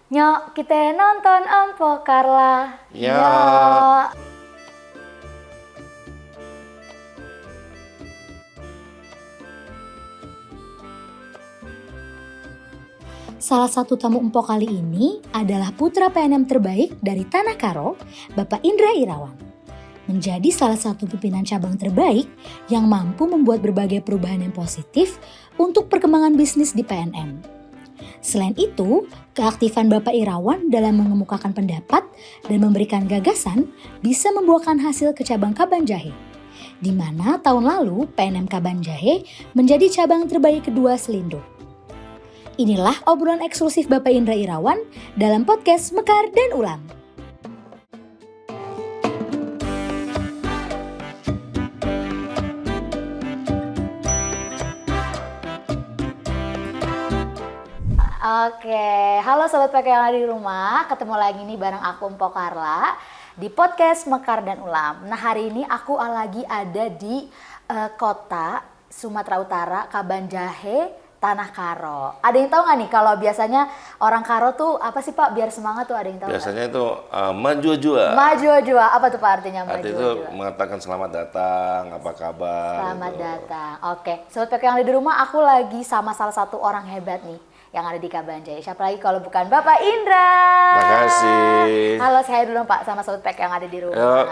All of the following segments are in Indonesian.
Nyok, kita nonton Empo Carla. Ya. Nyok. Salah satu tamu Empo kali ini adalah putra PNM terbaik dari Tanah Karo, Bapak Indra Irawan. Menjadi salah satu pimpinan cabang terbaik yang mampu membuat berbagai perubahan yang positif untuk perkembangan bisnis di PNM. Selain itu, keaktifan Bapak Irawan dalam mengemukakan pendapat dan memberikan gagasan bisa membuahkan hasil ke cabang Kabanjahe, di mana tahun lalu PNM Kabanjahe menjadi cabang terbaik kedua Selindo. Inilah obrolan eksklusif Bapak Indra Irawan dalam podcast Mekar dan Ulam. Oke, halo Sobat PK yang ada di rumah, ketemu lagi nih bareng aku Empo Carla di podcast Mekar dan Ulam. Nah hari ini aku lagi ada di kota Sumatera Utara, Kabanjahe, Tanah Karo. Ada yang tahu nggak nih kalau biasanya orang Karo tuh apa sih Pak biar semangat tuh, ada yang tahu? Biasanya itu maju jua. Maju jua, apa tuh Pak artinya maju Arti itu jua? mengatakan selamat datang, apa kabar. Selamat gitu. datang. Oke, Sobat PK yang ada di rumah, aku lagi sama salah satu orang hebat nih yang ada di Kabanjahe. Siapa lagi kalau bukan Bapak Indra. Makasih. Halo, saya dulu Pak sama Sobat PK yang ada di rumah. Yuk.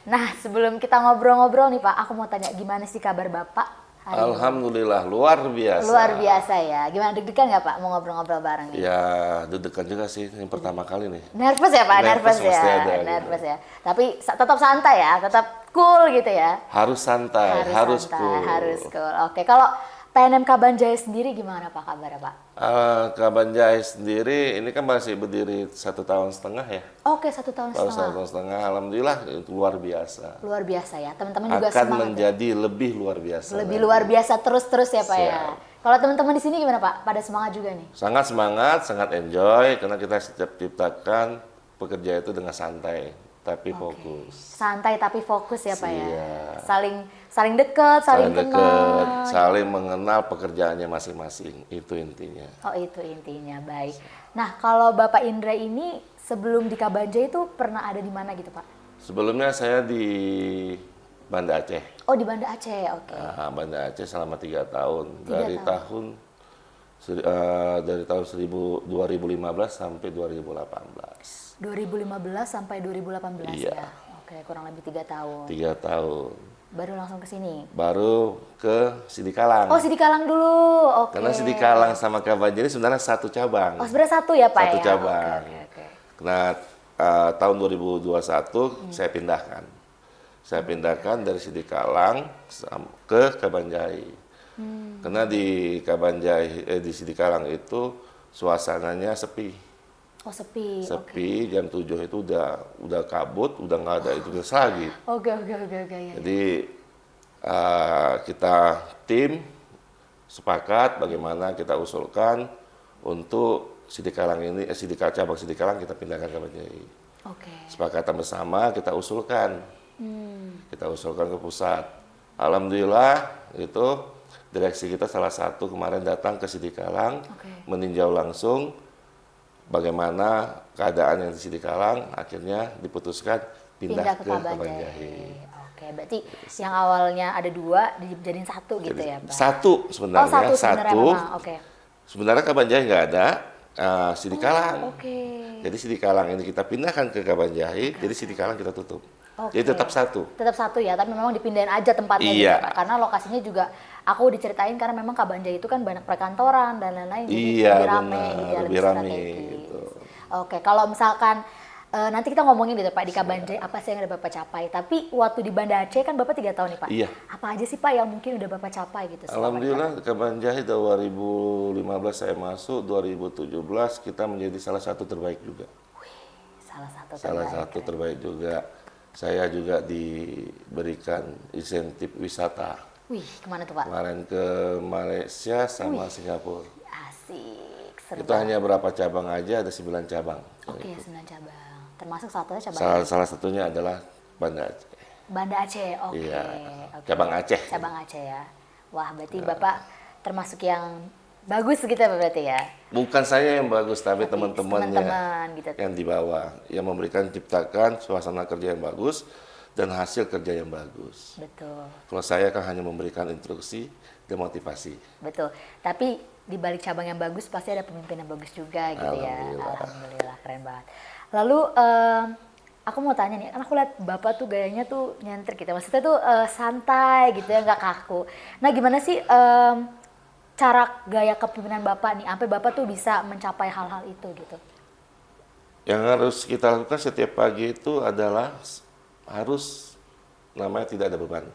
Nah, sebelum kita ngobrol-ngobrol nih Pak, aku mau tanya gimana sih kabar Bapak hari ini? Alhamdulillah luar biasa. Luar biasa ya. Gimana, deg-degan nggak Pak mau ngobrol-ngobrol bareng nih? Ya deg-degan juga sih, ini pertama kali nih. Nervous ya Pak, nervous ya. pasti ada, Nervous ya. Tapi tetap santai ya, tetap cool gitu ya. Harus santai, harus santai, cool. harus cool. Oke, kalau PNM Kabanjahe sendiri gimana Pak kabarnya Pak? Kabanjahe sendiri ini kan masih berdiri 1,5 tahun ya. Oke, 1 tahun Baru setengah. 1,5 tahun. Alhamdulillah itu luar biasa. Luar biasa ya. Teman-teman juga Akan semangat ya. menjadi lebih luar biasa. Lebih lagi. luar biasa terus-terus ya Pak ya. Siap. Kalau teman-teman di sini gimana Pak? Pada semangat juga nih? Sangat semangat, sangat enjoy karena kita setiap ciptakan pekerja itu dengan santai tapi fokus. Santai tapi fokus ya Pak ya. Siap. Saling dekat, saling Saling kenal. dekat, saling mengenal pekerjaannya masing-masing. Itu intinya. Oh itu intinya, baik. Nah kalau Bapak Indra ini sebelum di Kabanjahe itu pernah ada di mana gitu Pak? Sebelumnya saya di Banda Aceh. Oh di Banda Aceh, oke. Nah, Banda Aceh selama 3 tahun. 3 Dari tahun 2015 sampai 2018. 2015 sampai 2018 Iya. ya. Oke, kurang lebih 3 tahun. 3 tahun. Baru langsung ke sini. Baru ke Sidikalang. Oh, Sidikalang dulu. Oke. Karena Sidikalang sama Kabanjahe ini sebenarnya satu cabang. Oh, sebenarnya satu ya, Pak Satu ya? cabang. Oke. Karena tahun 2021 saya pindahkan. Saya pindahkan dari Sidikalang ke Kabanjahe. Karena di Kabanjahe, di Sidikalang itu suasananya sepi. Oh, sepi. Sepi, jam 7 itu udah kabut, udah nggak ada itu lagi. Oke, ya. Jadi kita tim sepakat bagaimana kita usulkan untuk Sidikalang ini, cabang Sidikalang kita pindahkan ke Kabanjahe. Oke. Sepakatan bersama kita usulkan, kita usulkan ke pusat. Alhamdulillah itu direksi kita salah satu kemarin datang ke Sidikalang, meninjau langsung bagaimana keadaan yang di Sidikalang, akhirnya diputuskan pindah ke Kabanjahe. Oke, berarti yang awalnya ada 2 dijadiin 1 gitu ya, Pak? Satu sebenarnya, Oh, satu sebenarnya memang. Oke. Sebenarnya Kabanjahe nggak ada, Sidikalang. Oke. Jadi Sidikalang ini kita pindahkan ke Kabanjahe, jadi Sidikalang kita tutup. Oke. Jadi tetap satu. Tetap 1 ya, tapi memang dipindahin aja tempatnya gitu Iya. ya, Pak. Karena lokasinya juga aku diceritain karena memang Kabanjahe itu kan banyak perkantoran dan lain-lain. Jadi Iya, lebih rame benar, gitu ya, lebih rame strategis. gitu. Oke, kalau misalkan nanti kita ngomongin gitu Pak di Kabanjahe apa sih yang udah Bapak capai. Tapi waktu di Banda Aceh kan Bapak 3 tahun nih Pak. Iya. Apa aja sih Pak yang mungkin udah Bapak capai gitu selama di Alhamdulillah Kabanjahe 2015 saya masuk, 2017 kita menjadi salah satu terbaik juga. salah satu Salah terbaik. satu terbaik juga. Saya juga diberikan insentif wisata. Wih, kemana tuh Pak? Kemarin ke Malaysia sama Singapura. Asik, seru Itu hanya berapa cabang aja, ada 9 cabang. Oke, 9 cabang. Termasuk satunya cabang Salah satunya adalah Banda Aceh. Banda Aceh. Oke. Iya, Oke. cabang Aceh. Cabang Aceh ya. Wah, berarti Bapak termasuk yang Bagus gitu ya berarti ya? Bukan saya yang bagus, tapi teman-temannya teman-teman gitu. yang di bawah, yang memberikan ciptakan suasana kerja yang bagus dan hasil kerja yang bagus. Betul. Kalau saya kan hanya memberikan instruksi dan motivasi. Betul. Tapi di balik cabang yang bagus pasti ada pemimpin yang bagus juga gitu ya. Alhamdulillah. Alhamdulillah, keren banget. Lalu aku mau tanya nih, kan aku lihat Bapak tuh gayanya tuh nyentrik gitu. Maksudnya tuh santai gitu ya, nggak kaku. Nah, gimana sih cara gaya kepemimpinan Bapak nih, sampai Bapak tuh bisa mencapai hal-hal itu gitu? Yang harus kita lakukan setiap pagi itu adalah harus namanya tidak ada beban.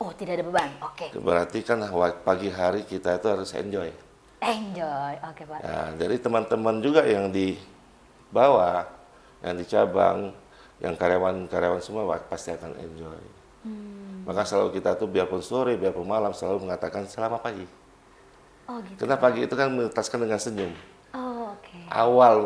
Oh, tidak ada beban. Oke. Berarti kan pagi hari kita itu harus enjoy. Enjoy. Oke, Pak. Nah, dari teman-teman juga yang di bawah, yang di cabang, yang karyawan-karyawan semua pasti akan enjoy. Maka selalu kita tuh biarpun sore, biarpun malam selalu mengatakan selamat pagi. Oh, gitu. Karena pagi itu kan menuntaskan dengan senyum. Oh, oke.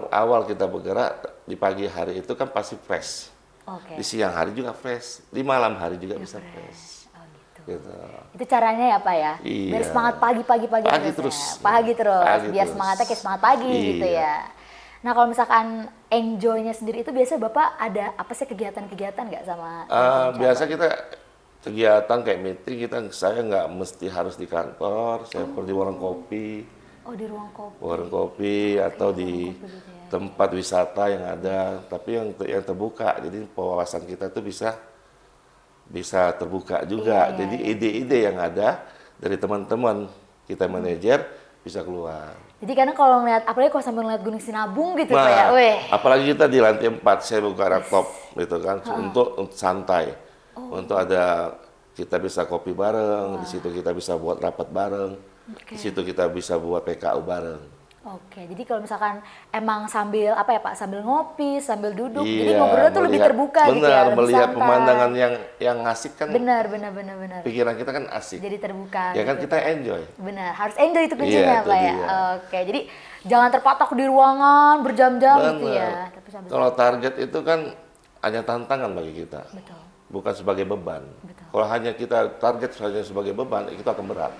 Awal kita bergerak di pagi hari itu kan pasti fresh. Oke. Di siang hari juga fresh, di malam hari juga bisa fresh. Oh, gitu. Gitu. Itu caranya ya, Pak ya? Iya. Biar semangat pagi Pagi terus. terus. Ya. Pagi terus. Pagi Biar terus. semangatnya kayak semangat pagi gitu Iya. ya. Nah, kalau misalkan enjoy-nya sendiri itu biasanya Bapak ada apa sih kegiatan-kegiatan nggak sama teman-teman Biasa cabang? kita kegiatan kayak meeting saya nggak mesti harus di kantor, saya pergi warung kopi, Oh, di ruang kopi. atau di Kopi gitu ya. tempat wisata yang ada, tapi yang terbuka, jadi wawasan kita tuh bisa terbuka juga. Iya, Jadi iya. ide-ide yang ada dari teman-teman kita manajer bisa keluar. Jadi karena kalau ngeliat, apalagi kalau sambil ngeliat Gunung Sinabung gitu Pak ya, Nah, weh. apalagi kita di lantai 4, saya buka laptop gitu kan, untuk santai. Oh. Untuk kita bisa kopi bareng, di situ kita bisa buat rapat bareng, Oke. di situ kita bisa buat PKU bareng. Oke, jadi kalau misalkan emang sambil apa ya Pak, sambil ngopi, sambil duduk, jadi Iya, ngobrolnya tuh lebih terbuka gitu ya, benar, lebih melihat santai. pemandangan yang asik kan, Benar. pikiran kita kan asik. Jadi terbuka. Ya kan gitu. kita enjoy. Benar, harus enjoy itu kuncinya Iya, itu Pak ya. dia. Oke, jadi jangan terpatok di ruangan berjam-jam gitu Benar. ya. Tapi sambil Kalau target itu kan hanya tantangan bagi kita, betul. bukan sebagai beban. Betul. Kalau hanya kita target hanya sebagai beban, itu akan berat.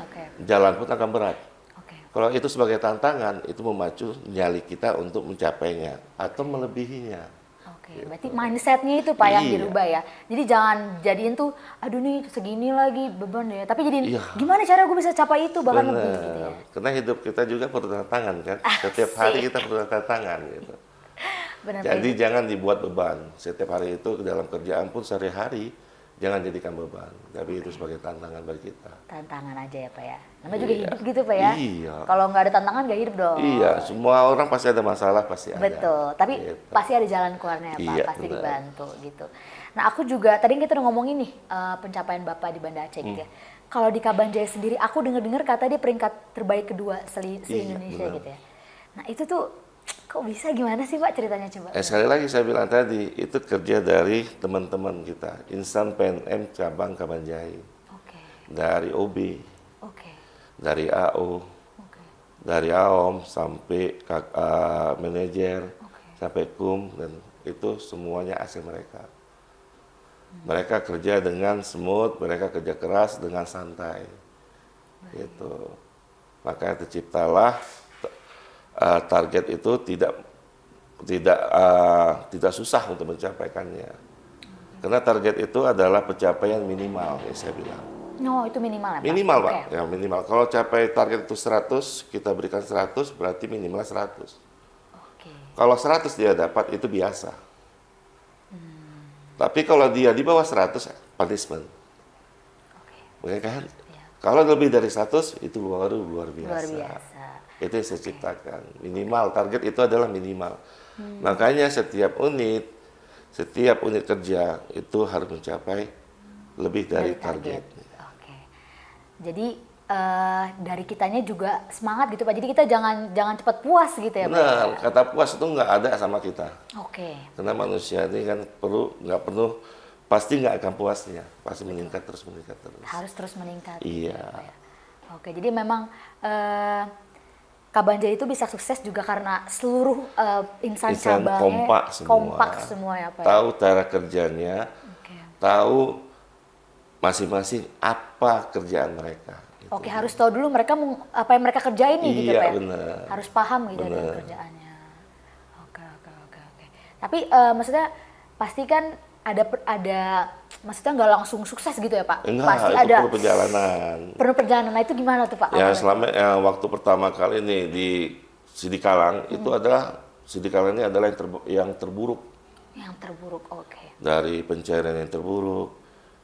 Oke. Jalan pun akan berat. Oke. Kalau itu sebagai tantangan, itu memacu nyali kita untuk mencapainya atau melebihinya. Oke, berarti mindsetnya itu Pak yang Iya. dirubah ya. Jadi jangan jadiin tuh, aduh nih segini lagi beban ya. Tapi jadiin, Iya. gimana cara gue bisa capai itu bahkan lebih gitu ya. Benar. Karena hidup kita juga perlu tantangan kan. Setiap hari kita perlu tantangan gitu. Benar. Jadi jangan dibuat beban. Setiap hari itu dalam kerjaan pun sehari-hari jangan jadikan beban. Tapi itu sebagai tantangan bagi kita. Tantangan aja ya Pak ya. Namanya juga Iya. hidup gitu Pak ya. Iya. Kalau nggak ada tantangan nggak hidup dong. Iya, semua orang pasti ada masalah, pasti ada. Betul, tapi Gitu. pasti ada jalan keluarnya ya Pak, Iya, pasti benar. dibantu gitu. Nah aku juga, tadi kita udah ngomongin nih pencapaian Bapak di Banda Aceh gitu ya. Kalau di Kabanjaya sendiri, aku dengar kata dia peringkat terbaik kedua se-Indonesia benar. gitu ya. Nah itu tuh, kok bisa gimana sih Pak ceritanya coba? Sekali lagi saya bilang tadi, itu kerja dari teman-teman kita, Insan PNM Cabang Kabanjai, Oke, dari OB, oke, dari AO, oke, dari AOM sampai manajer, oke. sampai KUM, dan itu semuanya hasil mereka. Mereka kerja dengan smooth, mereka kerja keras dengan santai. Gitu. Makanya terciptalah target itu tidak susah untuk mencapaikannya. Karena target itu adalah pencapaian minimal, ya saya bilang. No, itu minimal ya Pak? Minimal, Oke. Pak. Ya, minimal. Kalau capai target itu 100, kita berikan 100, berarti minimal 100. Oke. Kalau 100 dia dapat, itu biasa. Tapi kalau dia di bawah 100, punishment. Oke. Oke kan? Iya. Kalau lebih dari 100, itu baru luar biasa. Luar biasa. Itu yang saya ciptakan. Minimal, target itu adalah minimal. Makanya setiap unit kerja itu harus mencapai lebih dari target. Oke. Jadi dari kitanya juga semangat gitu Pak. Jadi kita jangan cepat puas gitu ya Pak. Benar, kata puas itu nggak ada sama kita. Oke. Karena manusia ini kan nggak penuh, pasti nggak akan puasnya. Pasti meningkat terus. Harus terus meningkat. Iya. Pak ya. Oke, jadi memang Kabanjaya itu bisa sukses juga karena seluruh insan Insan cabangnya kompak semua ya Pak. Ya? Tahu cara kerjanya, Oke. tahu masing-masing apa kerjaan mereka. Oke, harus tahu dulu mereka apa yang mereka kerjain nih gitu Iya, Pak ya. benar. Harus paham gitu dengan Benar. kerjaannya. Oke. Tapi maksudnya pasti kan ada maksudnya nggak langsung sukses gitu ya Pak. Enggak, Pasti itu ada perlu perjalanan. perjalanan. Nah, itu gimana tuh Pak? Ya, awalnya? selama waktu pertama kali nih di Sidikalang itu adalah Sidikalang ini adalah yang terburuk. Yang terburuk, oke. Dari pencairan yang terburuk,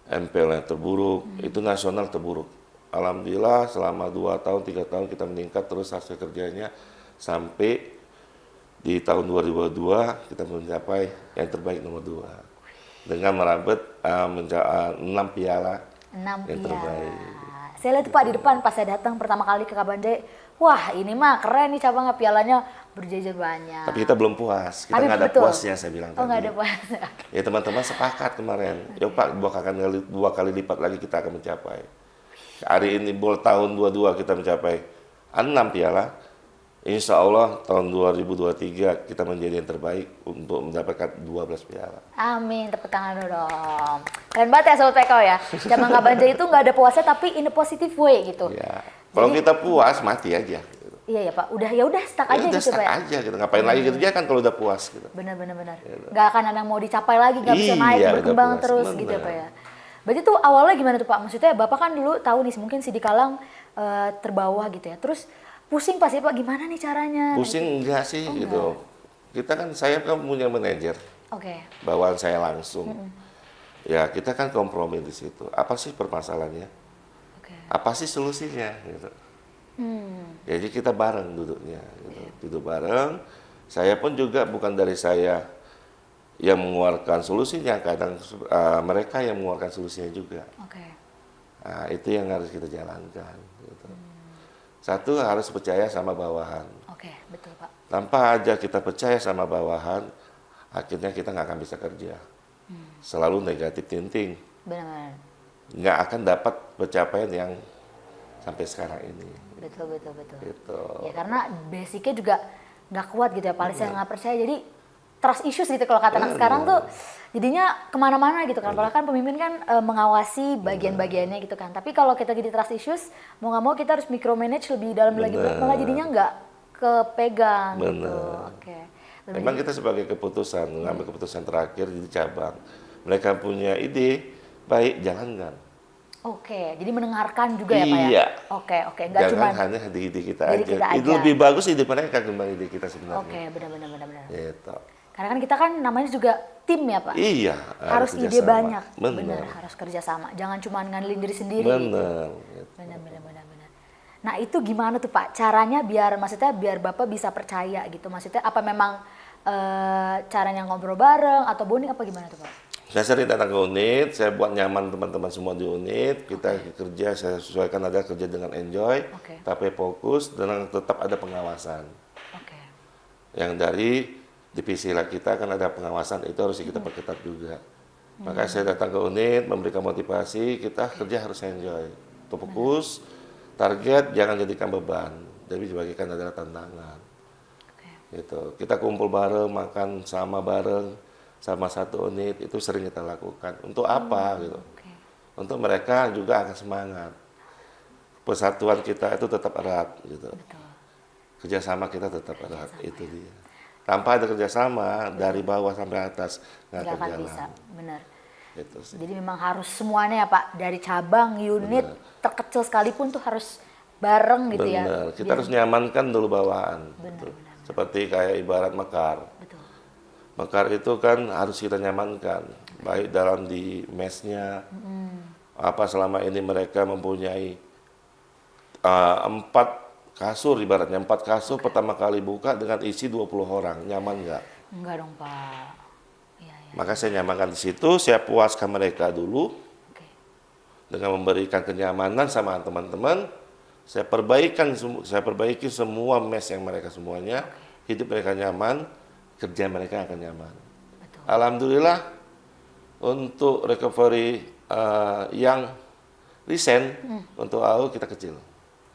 MPL yang terburuk, itu nasional terburuk. Alhamdulillah selama 2 tahun, 3 tahun kita meningkat terus hasil kerjanya sampai di tahun 2022 kita mencapai yang terbaik nomor 2 dengan merabet 6 piala 6 yang piala. terbaik. Saya lihat tuh Pak di depan pas saya datang pertama kali ke Kabanjai, wah ini mah keren nih cabangnya, pialanya berjejer banyak. Tapi kita belum puas, kita Tapi nggak ada betul. puasnya saya bilang Oh, nggak tadi. ada puas. Ya teman-teman sepakat kemarin, yuk Pak 2 kali lipat lagi kita akan mencapai. Hari ini tahun 22 kita mencapai 6 piala. Insya Allah tahun 2023 kita menjadi yang terbaik untuk mendapatkan 12 piala. Amin, tepuk tangan dulu dong. Keren banget ya Sobat PKO ya. Cabang Kabanjai itu nggak ada puasnya tapi in a positive way gitu. Ya, kalau kita puas mati aja. Iya ya Pak, udah stuck aja Udah gitu stuck Pak ya. aja, kita ngapain lagi kerja kan kalau udah puas gitu. Benar. Nggak akan ada yang mau dicapai lagi, nggak bisa naik, Iya, udah berkembang puas, terus benar. gitu ya Pak ya. Berarti tuh awalnya gimana tuh Pak? Maksudnya Bapak kan dulu tahu nih mungkin Sidikalang terbawah gitu ya. Terus pusing pasti Pak, gimana nih caranya? Pusing enggak sih gitu. Kita kan, saya kan punya manajer, Oke. bawaan saya langsung. Ya kita kan kompromi di situ. Apa sih permasalahannya? Oke. Apa sih solusinya? Gitu. Jadi kita bareng duduknya, gitu. Duduk bareng. Saya pun juga bukan dari saya yang mengeluarkan solusinya, kadang mereka yang mengeluarkan solusinya juga. Oke. Nah, itu yang harus kita jalankan. Gitu. Satu harus percaya sama bawahan. Oke, betul Pak. Tanpa aja kita percaya sama bawahan, akhirnya kita nggak akan bisa kerja. Selalu negatif thinking, Benar. nggak akan dapat pencapaian yang sampai sekarang ini. Betul. Gitu. Ya karena basicnya juga nggak kuat gitu ya, paling saya nggak percaya. Jadi trust issues gitu kalau kata anak sekarang tuh jadinya kemana-mana gitu kan. Padahal kan pemimpin kan mengawasi bagian-bagiannya gitu kan. Tapi kalau kita jadi trust issues, mau nggak mau kita harus micromanage lebih dalam lagi, malah jadinya nggak kepegang gitu. Oke. Memang kita sebagai keputusan, mengambil keputusan terakhir di cabang. Mereka punya ide, baik jalankan. Oke, jadi mendengarkan juga ya Pak ya? Iya. Oke, nggak cuma Jangan hanya di ide kita diri aja. kita Itu aja. lebih bagus ide mereka kembali ide kita sebenarnya. Oke, benar. Gitu. Karena kan kita kan namanya juga tim ya Pak? Iya. Harus ide kerjasama. banyak. Benar. Harus kerjasama. Jangan cuma ngandelin diri sendiri. Benar. Gitu. Benar. Nah itu gimana tuh Pak? Caranya biar Bapak bisa percaya gitu. Maksudnya apa memang caranya ngobrol bareng atau bonding apa gimana tuh Pak? Saya sering datang ke unit, saya buat nyaman teman-teman semua di unit. Kita kerja, saya sesuaikan ada kerja dengan enjoy, tapi fokus dan tetap ada pengawasan. Oke. Yang dari divisi lah kita kan ada pengawasan, itu harus kita perketat juga. Makanya saya datang ke unit, memberikan motivasi, kita kerja harus enjoy. Fokus, target jangan jadikan beban, tapi dibagikan adalah tantangan. Gitu. Kita kumpul bareng, makan sama bareng, sama satu unit, itu sering kita lakukan. Untuk apa gitu? Untuk mereka juga akan semangat. Persatuan kita itu tetap erat gitu. Betul. Kerjasama kita tetap erat, itu dia. Tanpa ada kerjasama dari bawah sampai atas nggak Nggak akan akan jalan. bisa, benar. Itu sih. Jadi memang harus semuanya ya Pak, dari cabang, unit, terkecil sekalipun tuh harus bareng gitu ya. Benar. Kita harus nyamankan dulu bawahan. Benar. Seperti kayak ibarat mekar. Betul. Mekar itu kan harus kita nyamankan, baik dalam di mesnya, apa selama ini mereka mempunyai 4 kasur, ibaratnya 4 kasur pertama kali buka dengan isi 20 orang, nyaman nggak? Enggak dong Pak. Iya. Maka saya nyamankan di situ, saya puaskan mereka dulu Oke. dengan memberikan kenyamanan sama teman-teman. Saya perbaiki semua mes yang mereka semuanya, hidup mereka nyaman, kerja mereka akan nyaman. Betul. Alhamdulillah untuk recovery yang resign untuk AU kita kecil.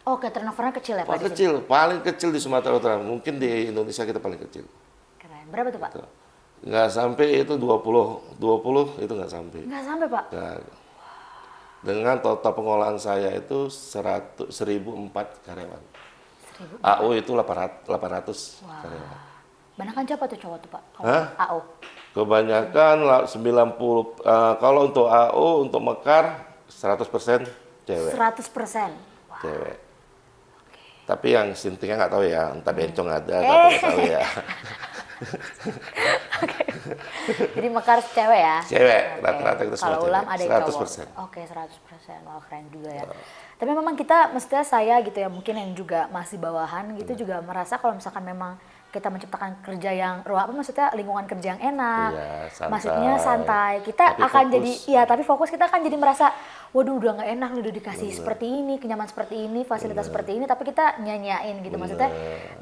Oke, turnovernya kecil ya Pak? di sini? Kecil, paling kecil di Sumatera Utara. Mungkin di Indonesia kita paling kecil. Keren. Berapa tuh Pak? Nggak sampai itu 20 itu nggak sampai. Nggak sampai Pak? Nggak. Dengan total pengolahan saya itu 1004 karyawan. 1000. AO itu 800 Wah. karyawan. Banakan siapa tuh cowok tuh Pak? Kalau Hah? AO. Kebanyakan 90, kalau untuk AO, untuk Mekar 100% cewek. 100%. Wah. Cewek. Tapi yang sintingnya nggak tahu ya, entah bencong ada, tapi nggak tahu ya. Jadi Mekar cewek ya? Cewek, Oke. rata-rata kita semua Kalau Ulam cewek. ada yang 100%. cowok. Oke, 100%. Wah, keren juga ya. Tapi memang kita, maksudnya saya gitu ya, mungkin yang juga masih bawahan gitu juga merasa kalau misalkan memang kita menciptakan kerja yang maksudnya lingkungan kerja yang enak. Iya, santai. Maksudnya santai. Kita Tapi akan fokus. jadi, ya tapi fokus kita akan jadi merasa, waduh udah nggak enak, udah dikasih seperti ini, kenyaman seperti ini, fasilitas seperti ini, tapi kita nyanyain gitu. Maksudnya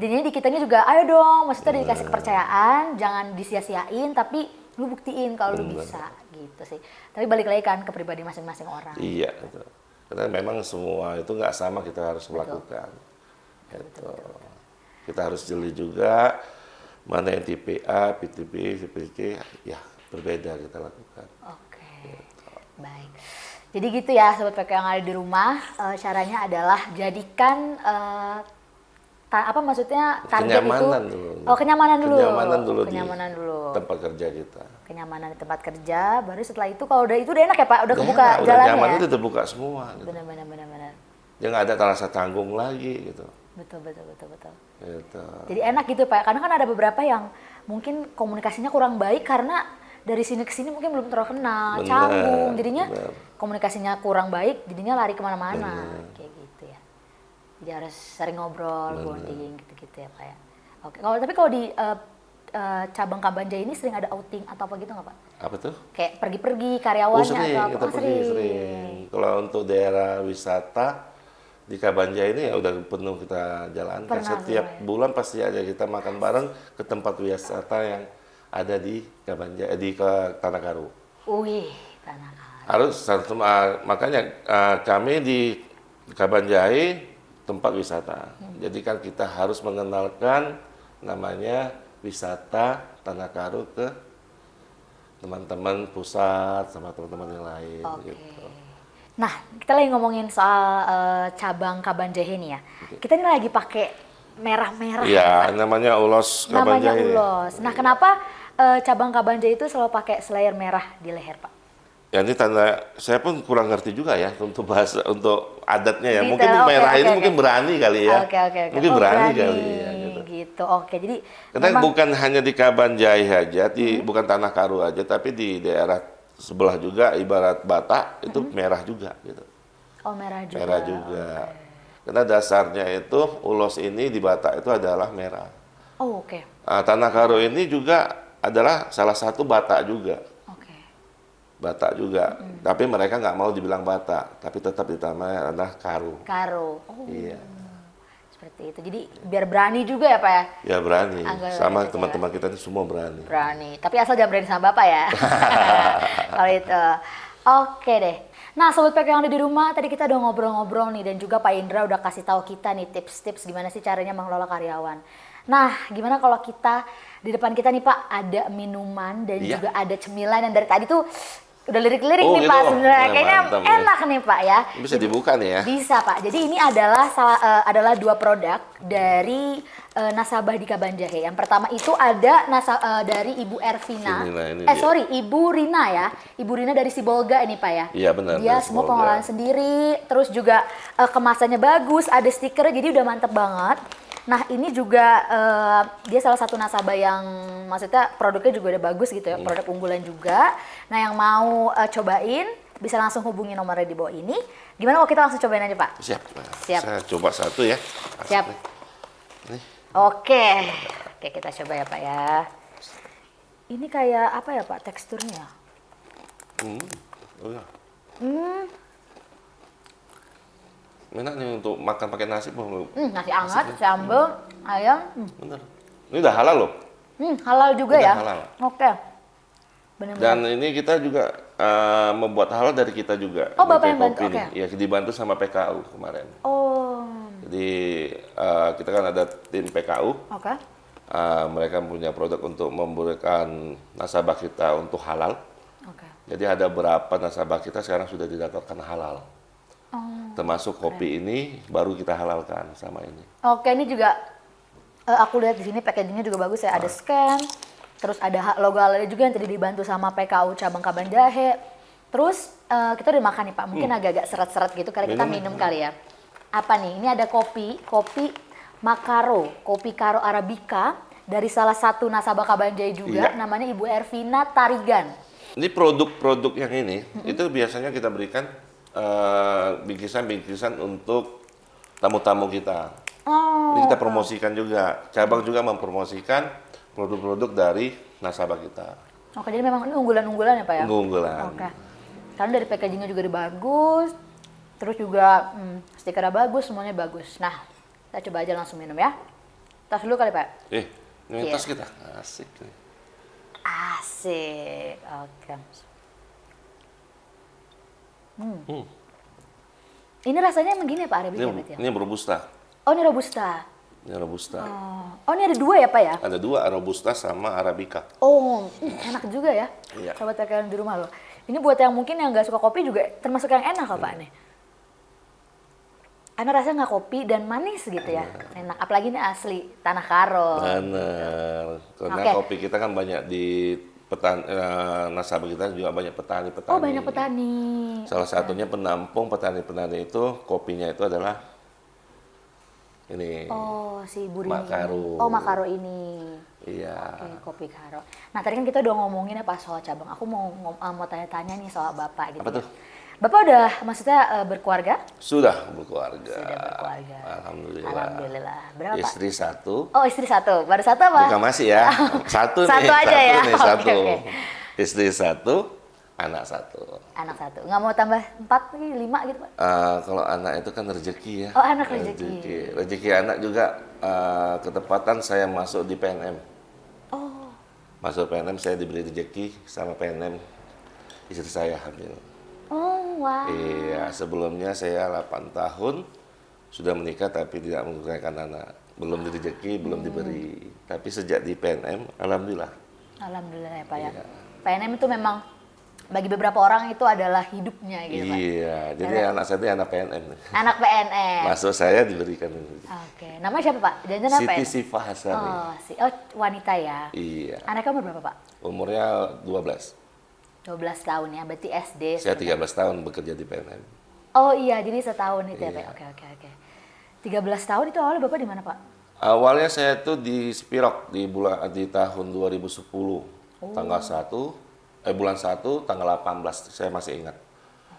jadinya di kitanya juga, ayo dong, maksudnya dikasih kepercayaan, jangan disia-siain, tapi lu buktiin kalau lu bisa gitu sih. Tapi balik lagi kan ke pribadi masing-masing orang. Iya, itu. Karena memang semua itu nggak sama kita harus melakukan. Gitu. Kita harus jeli juga mana yang tipe A, tipe B, tipe C, ya berbeda kita lakukan. Oke, baik. Jadi gitu ya Sobat PK yang ada di rumah, caranya adalah jadikan maksudnya target Kenyamanan itu. dulu. Oh, kenyamanan dulu. Kenyamanan dulu Kenyamanan di dulu. tempat kerja kita. Kenyamanan di tempat kerja, baru setelah itu kalau udah itu udah enak ya Pak, udah kebuka Udah jalannya nyaman ya. itu terbuka semua. Gitu. Benar. Ya nggak ada rasa tanggung lagi gitu. Betul. Gitu. Jadi enak gitu Pak, karena kan ada beberapa yang mungkin komunikasinya kurang baik karena dari sini ke sini mungkin belum terlalu kenal, Bener, canggung, jadinya bener. komunikasinya kurang baik, jadinya lari kemana-mana, kayak gitu ya. Jadi harus sering ngobrol, bonding, gitu-gitu ya Pak ya. Oke, kalau di cabang Kabanjai ini sering ada outing atau apa gitu nggak Pak? Apa tuh? Kayak pergi-pergi karyawannya Sering, atau apa? kita pergi sering. Kalau untuk daerah wisata di Kabanjai ini ya udah penuh kita jalankan. Pernah, Setiap ya. bulan pasti aja kita makan bareng ke tempat wisata yang ada di Kabanjai, ke Tanah Karo. Wih, Tanah Karo. Harus makanya kami di Kabanjai tempat wisata. Jadi kan kita harus mengenalkan namanya wisata Tanah Karo ke teman-teman pusat sama teman-teman yang lain. Oke. Gitu. Nah, kita lagi ngomongin soal cabang Kabanjai ini ya. Kita ini lagi pakai merah-merah. Iya, namanya ulos Namanya Kabanjai. ulos. Nah, kenapa cabang Kabanjai itu selalu pakai selayar merah di leher, Pak? Ya ini tanda, saya pun kurang ngerti juga ya untuk bahasa, untuk adatnya ya. Detail, Mungkin oke, merah ini oke. mungkin berani kali ya. Oke. Mungkin Oh, berani kali ya. Gitu. Oke, jadi Karena memang bukan hanya di Kabanjai aja, bukan Tanah Karo aja, tapi di daerah sebelah juga, ibarat Batak itu merah juga gitu. oh merah juga. Merah juga. Karena dasarnya itu ulos ini di Batak itu adalah merah. Oh, oke. Tanah Karo ini juga adalah salah satu Batak juga. Oke. Batak juga. Tapi mereka nggak mau dibilang Batak, tapi tetap ditamakan adalah Karo. Karo. Oh, Iya. seperti itu. Jadi biar berani juga ya, Pak ya? Ya berani. Anggota Sama jajaran. teman-teman kita ini semua berani. Berani. Tapi asal jangan berani sama Bapak ya. Kalau itu. Oke deh. Nah, Sobat PK yang ada di rumah, tadi kita udah ngobrol-ngobrol nih, dan juga Pak Indra udah kasih tahu kita nih tips-tips gimana sih caranya mengelola karyawan. Nah, gimana kalau kita, di depan kita nih Pak, ada minuman dan Iya. juga ada cemilan yang dari tadi tuh udah lirik-lirik Oh, nih gitu. Pak sebenarnya. Wah, Kayaknya mantap nih. enak nih Pak ya. Bisa dibuka nih ya. Bisa Pak. Jadi ini adalah adalah dua produk dari nasabah di Kabanjai. Yang pertama itu ada dari Ibu Ervina. Ini dia. Ibu Rina ya. Ibu Rina dari Sibolga ini Pak ya. Iya, benar, Dia dari semua Sibolga. pengolahan sendiri. Terus juga kemasannya bagus, ada stiker, jadi udah mantep banget. Nah ini juga dia salah satu nasabah yang maksudnya produknya juga udah bagus gitu ya, produk unggulan juga. Nah yang mau cobain bisa langsung hubungi nomornya di bawah ini. Gimana kalau kita langsung cobain aja Pak? Siap. Siap. Saya coba satu ya. Siap. Nih. Oke kita coba ya Pak ya. Ini kayak apa ya Pak teksturnya? Oh, ya. Enak nih untuk makan pakai nasi. Nasi hangat, sambal, ayam. Bener. Ini udah halal loh. Halal juga Udah ya? halal. Oke. Benar-benar. Dan ini kita juga membuat halal dari kita juga. Oh, Dari Bapak yang bantu, Kopi nih. oke. Ya, dibantu sama PKU kemarin. Oh, Jadi kita kan ada tim PKU. oke. Mereka punya produk untuk memberikan nasabah kita untuk halal. Oke. Jadi ada berapa nasabah kita sekarang sudah didaftarkan halal. Termasuk kopi ini baru kita halalkan sama ini. Oke, ini juga aku lihat di sini packagingnya juga bagus ya. Ada scan, terus ada logo halalnya juga yang tadi dibantu sama PKU cabang Kaban Jahe. Terus kita udah makan nih Pak, mungkin agak-agak seret-seret gitu karena kita minum kali ya. Apa nih? Ini ada kopi Makaro, kopi Karo Arabica dari salah satu nasabah Kaban Jahe juga, namanya Ibu Ervina Tarigan. Ini produk-produk yang ini, itu biasanya kita berikan bingkisan-bingkisan untuk tamu-tamu kita. Ini kita promosikan juga, cabang juga mempromosikan produk-produk dari nasabah kita. Oke, jadi memang ini unggulan-unggulan ya Pak ya? Unggulan. Oke. Karena dari packagingnya juga bagus, terus juga stikernya bagus, semuanya bagus. Nah, kita coba aja langsung minum ya. Tas dulu kali Pak? Ini tas kita, asik nih. Asik, oke. Ini rasanya emang gini ya Pak Arabica ya? Ini robusta. Oh ini Robusta. Ini robusta. Oh ini ada dua ya Pak ya? Ada dua, robusta sama arabica. Oh enak juga ya. Iya. Sobat kalian di rumah loh. Ini buat yang mungkin yang nggak suka kopi juga termasuk yang enak kok Pak nih. Karena rasanya nggak kopi dan manis gitu ya. Enak. Apalagi ini asli Tanah Karo. Benar. Karena kopi kita kan banyak di nasabah kita juga banyak petani-petani. Oh banyak petani. Salah satunya penampung petani-petani itu kopinya itu adalah ini. Oh si Burini. Makaro. Oh Makaro ini. Iya. Oke, kopi Karo. Nah tadi kan kita udah ngomongin ya Pak soal cabang. Aku mau tanya-tanya nih soal Bapak gitu. Apa tuh? Bapak udah maksudnya berkeluarga? Sudah berkeluarga. Sudah berkeluarga. Alhamdulillah. Alhamdulillah. Berapa? Istri satu. Oh istri satu. Baru satu apa? Bukan masih ya. Satu nih. Satu aja ya? Satu. Oke. Istri satu, anak satu. Anak satu. Nggak mau tambah 4 nih, 5 gitu Pak? Kalau anak itu kan rezeki ya. Oh anak rezeki. Rezeki anak juga ketepatan saya masuk di PNM. Oh. Masuk PNM saya diberi rezeki sama PNM istri saya hamil. Oh wow. Iya, sebelumnya saya 8 tahun sudah menikah tapi tidak menggunakan anak. Belum rezeki, belum diberi. Tapi sejak di PNM, alhamdulillah. Alhamdulillah ya Pak ya. Iya. PNM itu memang bagi beberapa orang itu adalah hidupnya gitu Pak. Iya, jadi anak saya itu anak PNM. Anak PNM. Masuk saya diberikan. Oke, nama siapa Pak? Jangan apa Siti ya? Siva Hasani. Oh wanita ya. Iya. Anak kamu berapa Pak? Umurnya 12. 12 tahun ya, berarti SD. Saya 13 tahun bekerja di PNM. Oh iya, jadi setahun itu ya Iya. Pak. Oke. 13 tahun itu awalnya Bapak di mana Pak? Awalnya saya itu di Spirok di tahun 2010. Tanggal 1 bulan 1 tanggal 18 saya masih ingat.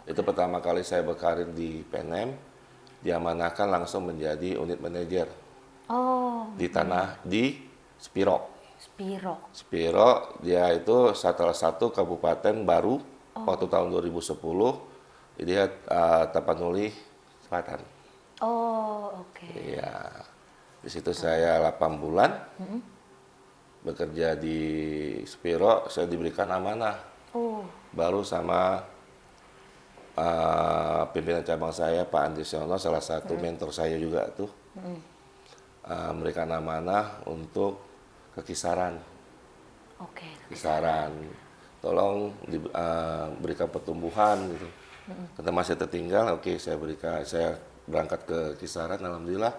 Itu pertama kali saya berkarir di PNM, diamanahkan langsung menjadi unit manajer Oh, di Spirok. Spiro. Dia itu salah satu kabupaten baru waktu tahun 2010. Dia Tapanuli Selatan. Oh, oke. Iya. Di situ saya 8 bulan bekerja di Spiro. Saya diberikan amanah. Oh, Baru sama pimpinan cabang saya Pak Andri Siono, salah satu mentor saya juga tuh. Memberikan amanah untuk ke Kisaran. oke. Kisaran, tolong berikan pertumbuhan gitu. Karena masih tertinggal, oke saya berangkat ke Kisaran, alhamdulillah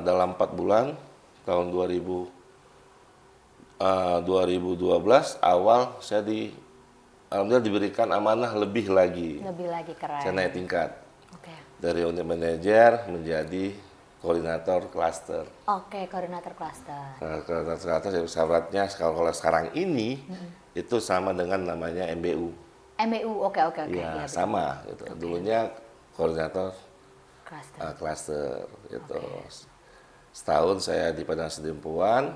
dalam 4 bulan tahun 2012 awal saya alhamdulillah diberikan amanah lebih lagi. Lebih lagi keren. Saya naik tingkat Oke. dari unit manajer menjadi koordinator klaster. Oke, koordinator klaster. Nah, koordinator klaster syaratnya kalau sekarang ini itu sama dengan namanya MBU. MBU, oke. Iya, Iya, sama gitu. Dulunya koordinator klaster. klaster gitu. Setahun saya di Padang Sedempuan,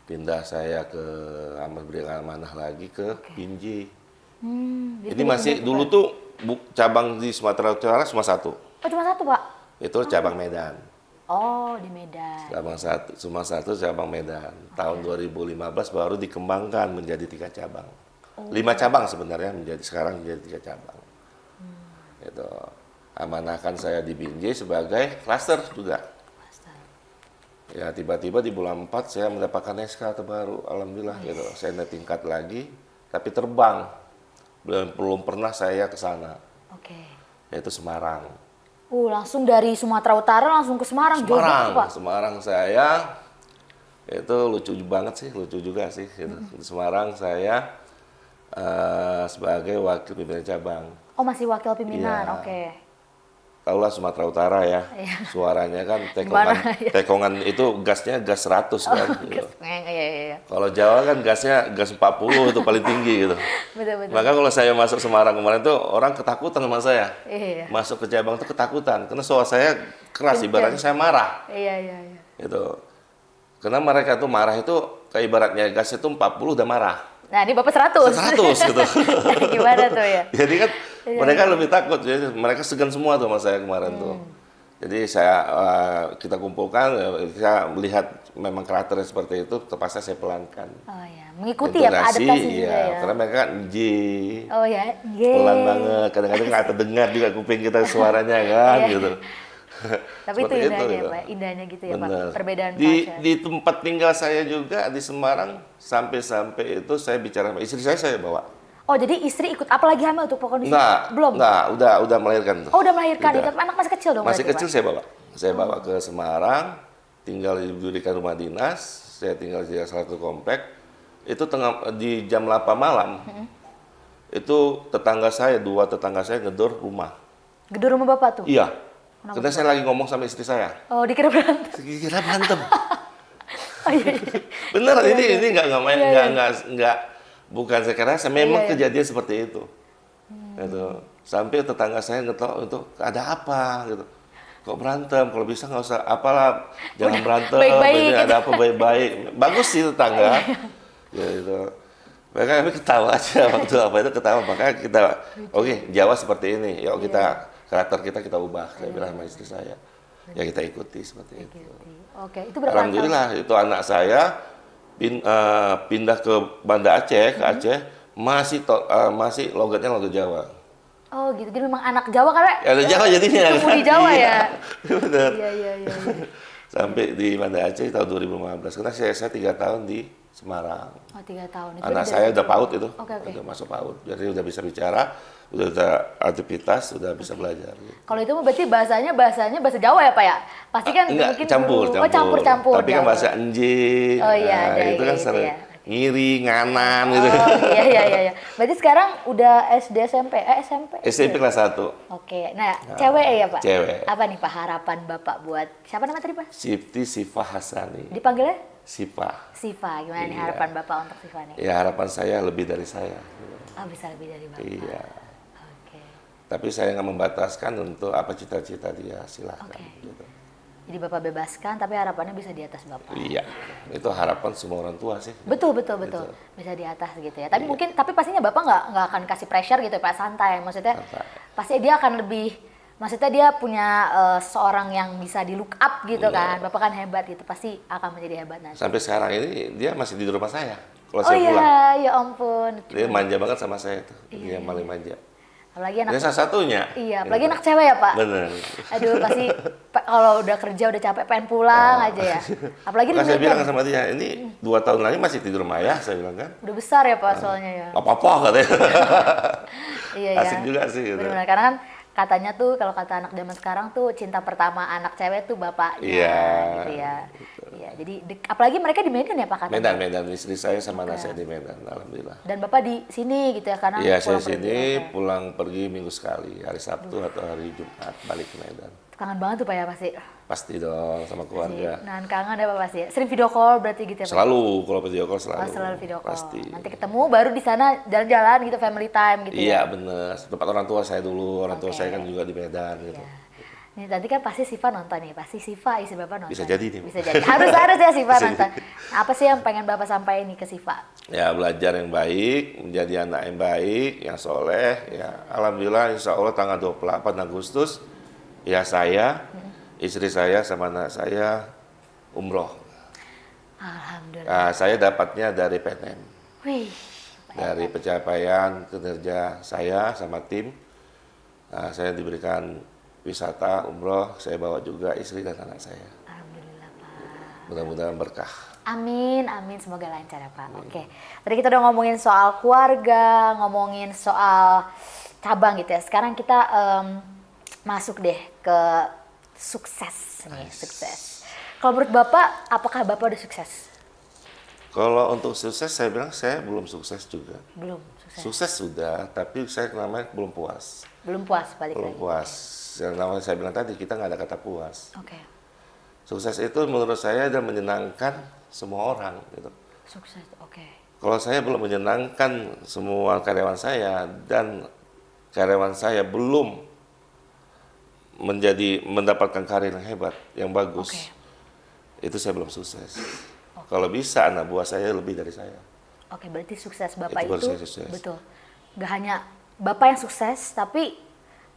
pindah saya ke berikan amanah lagi ke Binjai. Jadi Ini masih dulu tuh cabang di Sumatera Utara cuma satu. Oh, cuma satu, Pak? Itu cabang Medan. Oh, di Medan. Cuma satu cabang Medan. Tahun 2015 baru dikembangkan menjadi 3 cabang. 5 cabang sebenarnya sekarang menjadi 3 cabang. Itu amanahkan saya di Binjai sebagai klaster juga. Klaster. Ya tiba-tiba di bulan 4 saya mendapatkan SK terbaru, alhamdulillah gitu. Saya naik tingkat lagi, tapi terbang. Belum pernah saya ke sana, Oke. yaitu Semarang. Langsung dari Sumatera Utara langsung ke Semarang, jauh banget tuh, Pak. Semarang saya itu lucu banget sih, lucu juga sih. Gitu. Di Semarang saya sebagai wakil pimpinan cabang. Oh, masih wakil pimpinan, Iya. oke. Tahulah Sumatera Utara ya, Iya. suaranya kan Gimana, ya? tekongan itu gasnya gas 100 kan. Gitu. Iya. Kalau Jawa kan gasnya gas 40 itu paling tinggi gitu. Betul. Maka kalau saya masuk Semarang kemarin tuh orang ketakutan sama saya. Iya. Masuk ke cabang tuh ketakutan karena suara saya keras, ibaratnya saya marah. Iya. Gitu. Karena mereka tuh marah itu kayak ibaratnya gas itu 40 udah marah. Nah, ini Bapak 100. 100 gitu. Gimana tuh ya? Jadi kan mereka lebih takut, jadi mereka segan semua tuh sama saya kemarin tuh. Jadi kita kumpulkan, saya melihat memang karakternya seperti itu, terpaksa saya pelankan. Oh ya, mengikuti ya Pak, Intonasi, adaptasi juga ya. karena mereka kan J, Oh ya, pelan banget, kadang-kadang nggak terdengar juga kuping kita suaranya kan Iya. gitu. Tapi itu Seperti indahnya gitu. Pak, indahnya gitu ya Pak, Bener. perbedaan Di culture. di tempat tinggal saya juga di Semarang, sampai itu saya bicara sama istri saya bawa. Oh, jadi istri ikut apalagi hamil tuh kondisi? Belum? Enggak, udah melahirkan tuh. Oh, udah melahirkan, Udah. itu anak masih kecil dong Masih berarti, kecil Pak? saya bawa. Saya bawa ke Semarang, tinggal didirikan rumah dinas, saya tinggal di salah satu komplek. Itu di jam 8 malam. Itu dua tetangga saya ngedor rumah. Gedung rumah Bapak tuh? Iya. Karena saya lagi ngomong sama istri saya. Oh, dikira berantem. Kira berantem. Oh iya. Bener, ini Iya. nggak bukan saya memang Iya. kejadian seperti itu. Gitu. Sampai tetangga saya ngetok itu ada apa gitu. Kok berantem? Kalau bisa nggak usah apalah, jangan berantem. baik-baik Ini gitu. ada apa baik-baik. Bagus sih tetangga. Ya gitu. Maka kami ketawa aja waktu apa itu ketawa. Maka kita oke, Jawa seperti ini. Yuk kita karakter kita ubah. Saya bilang sama istri saya. Ya kita ikuti seperti itu. Oke, itu berapa tahun? Alhamdulillah itu anak saya pindah ke Banda Aceh, ke Aceh, masih logatnya logat Jawa. Oh gitu, jadi memang anak Jawa karena Ya, ada Jawa jadinya. tumbuh di Jawa Iya, ya? bener. Iya. Sampai di Banda Aceh tahun 2015. Karena saya 3 tahun di Semarang. Oh 3 tahun. Itu Anak berarti saya dari- udah PAUD itu, Oke. udah masuk PAUD. Jadi udah bisa bicara, udah aktivitas, udah bisa belajar. Gitu. Kalau itu berarti bahasanya bahasa Jawa ya Pak ya? Pasti kan Enggak, mungkin campur. Oh campur. Tapi kan bahasa enji, Oh iya, ada itu kan itu sering ya. ngiri, nganan gitu. Oh iya. Berarti sekarang udah SD SMP, SMP? SMP kelas 1. Oke, nah cewek ya Pak? Cewek. Apa nih Pak harapan Bapak buat, siapa nama tadi Pak? Sifti Sifa Hasani. Dipanggilnya? Sifa. Siva, gimana nih Iya. harapan Bapak untuk Siva nih? Ya harapan saya lebih dari saya. Oh bisa lebih dari Bapak. Iya. Oke. Tapi saya nggak membataskan untuk apa cita-cita dia, silakan. Oke. Gitu. Jadi Bapak bebaskan, tapi harapannya bisa di atas Bapak. Iya, itu harapan semua orang tua sih. Betul. Bisa di atas gitu ya. Tapi mungkin, tapi pastinya Bapak nggak akan kasih pressure gitu ya Pak, santai. Maksudnya Santai. pasti dia akan lebih, maksudnya dia punya seorang yang bisa di look up gitu kan. Bapak kan hebat gitu, pasti akan menjadi hebat nanti. Sampai sekarang ini dia masih di rumah saya. Kalau Oh saya pulang, iya, ya ampun. dia manja banget sama saya tuh. Dia yang paling manja. Apalagi anak Dia salah satunya. Iya, apalagi anak cewek ya Pak. Bener. Aduh pasti kalau udah kerja udah capek pengen pulang aja ya. Apalagi Maka saya di bilang sama dia, ini 2 tahun lagi masih tidur rumah ayah, saya bilang kan. udah besar ya Pak soalnya ya. Nggak apa-apa katanya. Iya Asik juga sih gitu. Benar karena kan katanya tuh kalau kata anak zaman sekarang tuh cinta pertama anak cewek tuh bapaknya Iya, gitu ya. Iya, jadi apalagi mereka di Medan ya Pak katanya. Medan, istri saya sama anak saya di Medan, alhamdulillah. Dan Bapak di sini gitu ya karena Iya, saya pulang pergi. sini Oke. pulang pergi minggu sekali, hari Sabtu atau hari Jumat balik ke Medan. Kangen banget tuh Pak ya pasti. Pasti dong sama keluarga. Nah, kangen ya Pak pasti. Sering video call berarti gitu ya Pak. Selalu kalau video call selalu. Oh, selalu video call. Pasti. Nanti ketemu baru di sana jalan-jalan gitu family time gitu ya. Iya bener. Tempat orang tua saya dulu. Orang tua Oke. saya kan juga di Medan gitu. Iya. Nih nanti kan pasti Siva nonton nih, pasti Siva istri Bapak nonton. Bisa jadi nih. Bisa jadi. Harus ya Siva Bisa nonton. Apa sih yang pengen Bapak sampaikan nih ke Siva? Ya belajar yang baik, menjadi anak yang baik, yang soleh. Ya alhamdulillah insya Allah tanggal 28 Agustus ya saya, istri saya sama anak saya umroh. Alhamdulillah. Saya dapatnya dari PNM. Wih. Dari pencapaian kinerja saya sama tim, saya diberikan wisata umroh, saya bawa juga istri dan anak saya. Alhamdulillah Pak. Mudah-mudahan berkah. Amin, amin. Semoga lancar ya Pak. Oke. Tadi kita udah ngomongin soal keluarga, ngomongin soal cabang gitu ya. Sekarang kita masuk deh ke sukses nih, sukses. Kalau menurut Bapak, apakah Bapak udah sukses? Kalau untuk sukses, saya bilang saya belum sukses juga. Belum sukses. Sukses sudah, tapi saya namanya belum puas. Belum puas balik Belum lagi. puas. Yang namanya saya bilang tadi, kita nggak ada kata puas. Oke. Sukses itu menurut saya adalah menyenangkan semua orang. Gitu. Sukses, oke. Kalau saya belum menyenangkan semua karyawan saya dan karyawan saya belum mendapatkan karir yang hebat, yang bagus, itu saya belum sukses. Kalau bisa anak buah saya lebih dari saya. Oke, berarti sukses Bapak Itu baru itu saya sukses. betul. Gak hanya Bapak yang sukses, tapi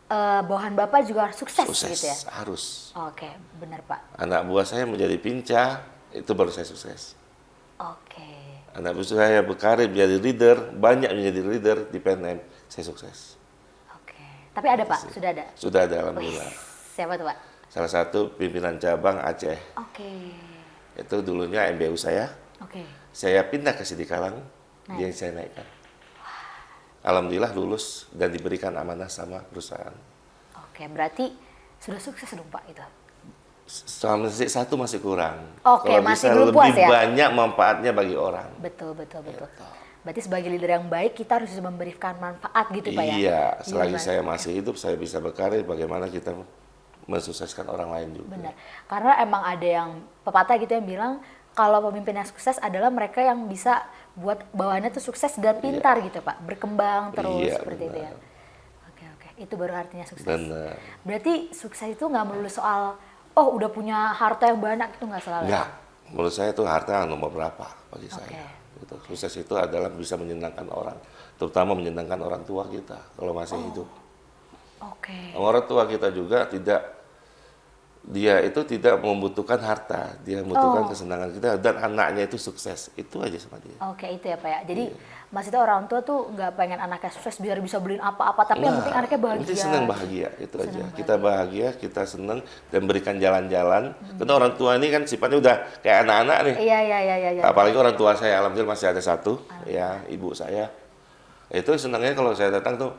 bawahan Bapak juga sukses gitu ya? Harus. Oke, benar Pak. Anak buah saya menjadi pincah, itu baru saya sukses. Oke. Anak buah saya berkarir menjadi leader, banyak menjadi leader di PNM, saya sukses. Oke. Tapi ada Pak, sudah ada? Sudah ada, alhamdulillah. Siapa tuh Pak? Salah satu pimpinan cabang Aceh. Oke. Itu dulunya MBU saya. Oke. Saya pindah ke Sidikalang, dia yang saya naikkan. Alhamdulillah lulus dan diberikan amanah sama perusahaan. Oke, berarti sudah sukses dong Pak itu? Selama satu masih kurang. Oke, kalau masih bisa belum lebih puas ya? banyak manfaatnya bagi orang. Betul. Berarti sebagai leader yang baik, kita harus bisa memberikan manfaat gitu Pak ya? Iya, selagi Gimana? saya masih hidup, saya bisa berkarir, bagaimana kita mensukseskan orang lain juga. Benar. Karena emang ada yang pepatah gitu yang bilang, kalau pemimpin yang sukses adalah mereka yang bisa buat bawahannya tuh sukses dan pintar gitu Pak. Berkembang terus seperti itu ya. Oke. Itu baru artinya sukses. Benar. Berarti sukses itu nggak melulu soal, oh udah punya harta yang banyak, itu nggak selalu. Enggak. Menurut saya itu harta nomor berapa bagi saya. Gitu. Sukses itu adalah bisa menyenangkan orang. Terutama menyenangkan orang tua kita kalau masih hidup. Oke. Orang tua kita juga dia itu tidak membutuhkan harta, dia membutuhkan kesenangan kita dan anaknya itu sukses, itu aja sama dia. Oke, itu ya Pak ya. Jadi maksudnya orang tua tuh nggak pengen anaknya sukses biar bisa beliin apa-apa, tapi yang penting anaknya bahagia. Penting senang bahagia, itu aja. Kita bahagia, kita senang dan berikan jalan-jalan. Karena orang tua ini kan sifatnya udah kayak anak-anak nih. Iya. Apalagi orang tua saya, alhamdulillah masih ada satu, ya ibu saya. Itu senangnya kalau saya datang tuh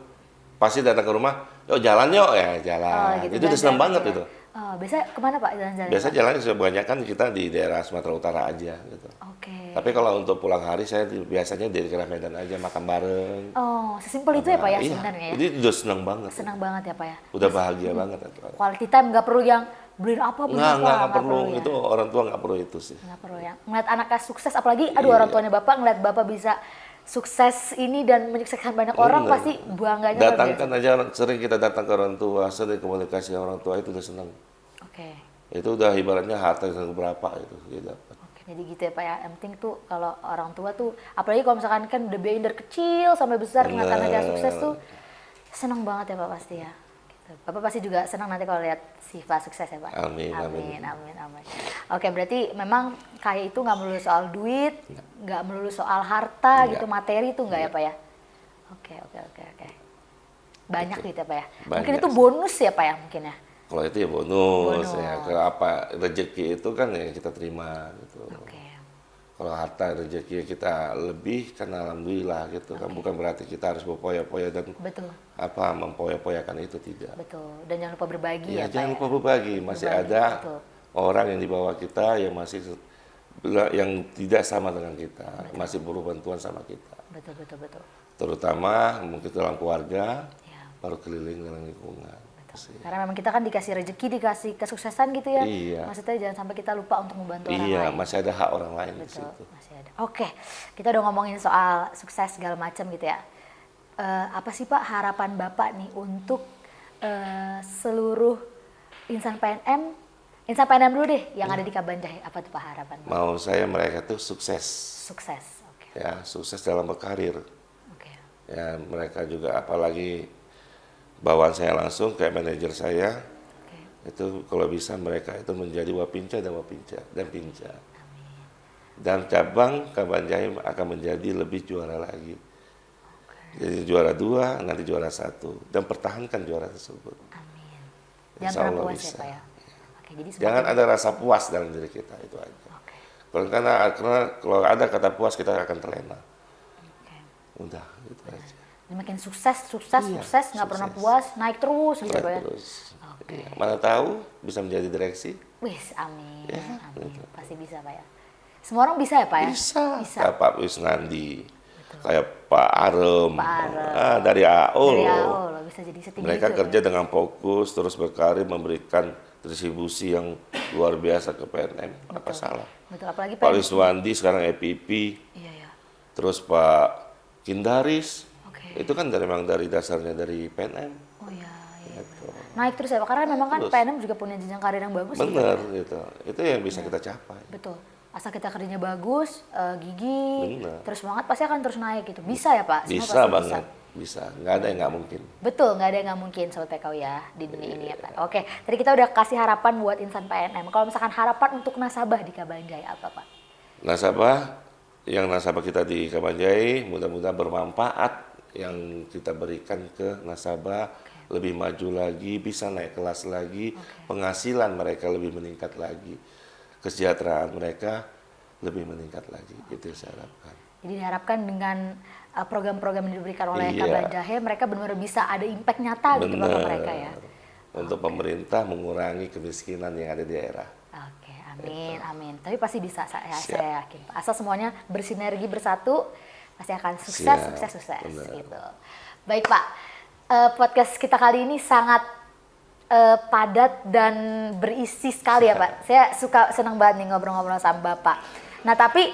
pasti datang ke rumah, yuk jalan yuk, ya jalan. Gitu, Itu udah senang banget ya. itu. Biasanya kemana Pak jalan-jalan? Biasa jalannya kebanyakan kita di daerah Sumatera Utara aja gitu. Oke. Tapi kalau untuk pulang hari saya biasanya di daerah Medan aja makan bareng. Oh, sesimpel itu ya Pak ya Iya, sebenarnya ya? Jadi udah senang banget. Senang banget ya Pak ya? Udah bahagia banget. Quality time nggak perlu yang beliin apa, beliin apa. Nggak perlu, ya? itu orang tua nggak perlu itu sih. Nggak perlu ya. Ngeliat anaknya sukses, apalagi aduh orang tuanya Bapak ngeliat Bapak bisa sukses ini dan menyukseskan banyak orang, pasti bangganya luar biasa. Datangkan aja, sering kita datang ke orang tua, sering komunikasi dengan orang tua, itu udah senang. Oke. Itu udah ibaratnya harta yang berapa itu dia dapat. Oke, jadi gitu ya Pak ya. Yang penting tuh kalau orang tua tuh, apalagi kalau misalkan kan udah biayain dari kecil sampai besar ngeliat anaknya sukses tuh, senang banget ya Pak pasti ya. Gitu. Bapak pasti juga senang nanti kalau lihat Siva sukses ya Pak. Amin. Oke, berarti memang kaya itu nggak melulu soal duit, nggak melulu soal harta gitu, materi itu nggak ya Pak ya. Oke. Banyak gitu ya Pak ya. Mungkin itu bonus ya Pak ya mungkin ya. Kalau itu ya bonus. Ya. Kalau apa rezeki itu kan ya kita terima gitu. Oke. Kalau harta rezeki kita lebih kan alhamdulillah gitu kan, bukan berarti kita harus berpoya-poya dan mempoya-poyakan itu, tidak. Betul. Dan jangan lupa berbagi ya Pak. Jangan lupa berbagi. Masih ada orang yang di bawah kita yang yang tidak sama dengan kita, masih perlu bantuan sama kita. Betul. Terutama mungkin dalam keluarga, baru keliling dalam lingkungan. Karena memang kita kan dikasih rezeki, dikasih kesuksesan gitu ya. Iya. Maksudnya jangan sampai kita lupa untuk membantu orang lain. Iya, masih ada hak orang lain di situ. Masih ada. Oke, kita udah ngomongin soal sukses segala macam gitu ya. Apa sih Pak harapan Bapak nih untuk seluruh insan PNM dulu deh yang ada di Kabanjahe? Apa tuh Pak harapan Bapak? Mau saya mereka tuh sukses. Sukses, oke. Ya, sukses dalam berkarir. Oke. Ya, mereka juga apalagi bawaan saya langsung kayak manajer saya, itu kalau bisa mereka itu menjadi wapinca dan pinca. Dan cabang Kabanjahe akan menjadi lebih juara lagi. Jadi juara 2, nanti juara 1 dan pertahankan juara tersebut. Amin. Jangan pernah puas ya Pak ya. Oke, jadi jangan ada rasa puas dalam diri kita, itu aja. Oke. Karena kalau ada kata puas kita akan terlena. Oke. Udah, gitu aja. Dan makin sukses, Iya, nggak pernah puas, naik terus gitu Pak ya. Terus. Oke. Iya. Mana tahu bisa menjadi direksi. Wis, amin, Ya, amin. gitu. Pasti bisa Pak ya. Semua orang bisa ya Pak ya? Bisa. Bisa. Kayak Pak Wisnandi, kayak Pak Arem, Pak Arem. dari AO Dari loh. AO loh bisa jadi setinggi Mereka itu ya, kerja Pak ya? dengan fokus, terus berkarir memberikan distribusi yang luar biasa ke PNM. Apa salah? Betul, apalagi Pak PNM. Wiswandi sekarang EPP, Iya ya. terus Pak Kindaris, Oke. itu kan memang dari dasarnya dari PNM. Oh iya, iya. Gitu. Naik terus ya Pak, karena memang kan Terus. PNM juga punya jenjang karir yang bagus gitu. Bener gitu, itu yang bisa kita capai. Betul. Asal kita kerjanya bagus, gigih, Bener. terus semangat pasti akan terus naik gitu. Bisa ya Pak? Semua Bisa pasti banget, bisa. Nggak ada yang nggak mungkin. Betul, nggak ada yang nggak mungkin Sobat PKW ya di dunia ini ya Pak. Oke, tadi kita udah kasih harapan buat insan PNM. Kalau misalkan harapan untuk nasabah di Kabanjai apa Pak? Nasabah kita di Kabanjai mudah-mudahan bermanfaat yang kita berikan ke nasabah, lebih maju lagi, bisa naik kelas lagi, penghasilan mereka lebih meningkat lagi, kesejahteraan mereka lebih meningkat lagi, itu yang saya harapkan. Jadi diharapkan dengan program-program yang diberikan oleh Iya. Kabanjai, mereka benar-benar bisa ada impact nyata gitu Pak ke mereka ya. Untuk pemerintah mengurangi kemiskinan yang ada di daerah. Oke, amin, amin. Tapi pasti bisa, saya Siap. yakin. Pak. Asal semuanya bersinergi bersatu, pasti akan sukses, Siap, sukses, sukses. benar. Gitu. Baik Pak, podcast kita kali ini sangat padat dan berisi sekali ya Pak. Saya senang banget nih ngobrol-ngobrol sama Bapak. Nah tapi